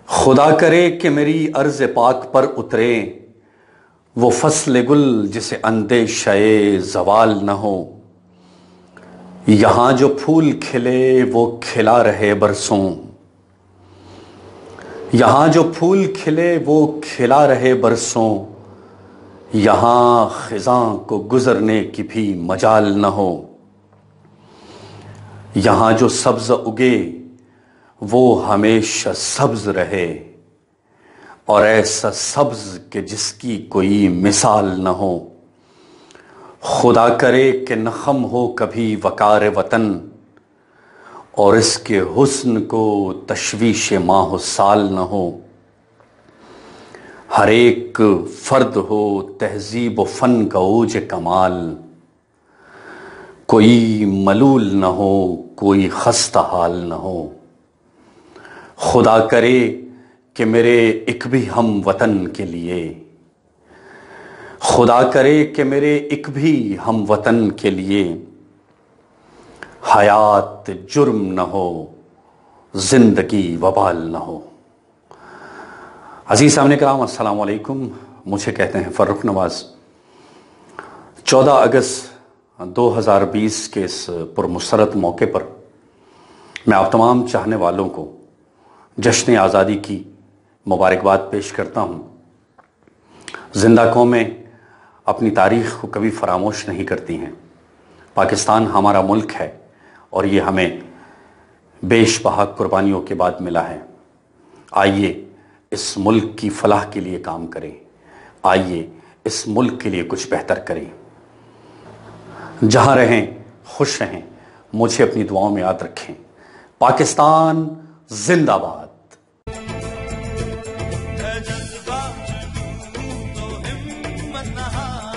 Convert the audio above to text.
خدا کرے کہ میری عرض پاک پر اترے وہ فصل گل جسے اندیشہ زوال نہ ہو۔ یہاں جو پھول کھلے وہ کھلا رہے برسوں، یہاں جو پھول کھلے وہ کھلا رہے برسوں، یہاں خزاں کو گزرنے کی بھی مجال نہ ہو۔ یہاں جو سبز اگے وہ ہمیشہ سبز رہے، اور ایسا سبز کہ جس کی کوئی مثال نہ ہو۔ خدا کرے کہ نہ خم ہو کبھی وقار وطن، اور اس کے حسن کو تشویش ماہ و سال نہ ہو۔ ہر ایک فرد ہو تہذیب و فن کا اوج کمال، کوئی ملول نہ ہو کوئی خستہ حال نہ ہو۔ خدا کرے کہ میرے ایک بھی ہم وطن کے لیے، خدا کرے کہ میرے ایک بھی ہم وطن کے لیے حیات جرم نہ ہو زندگی وبال نہ ہو۔ عزیز سامعین کرام، السلام علیکم۔ مجھے کہتے ہیں فرخ نواز۔ 14 اگست 2020 کے اس پرمسرت موقع پر میں آپ تمام چاہنے والوں کو جشن آزادی کی مبارکباد پیش کرتا ہوں۔ زندہ قومیں اپنی تاریخ کو کبھی فراموش نہیں کرتی ہیں۔ پاکستان ہمارا ملک ہے اور یہ ہمیں بیش بہا قربانیوں کے بعد ملا ہے۔ آئیے اس ملک کی فلاح کے لیے کام کریں، آئیے اس ملک کے لیے کچھ بہتر کریں۔ جہاں رہیں خوش رہیں، مجھے اپنی دعاؤں میں یاد رکھیں۔ پاکستان زندہ باد۔ جذبہ تو ہمت نہا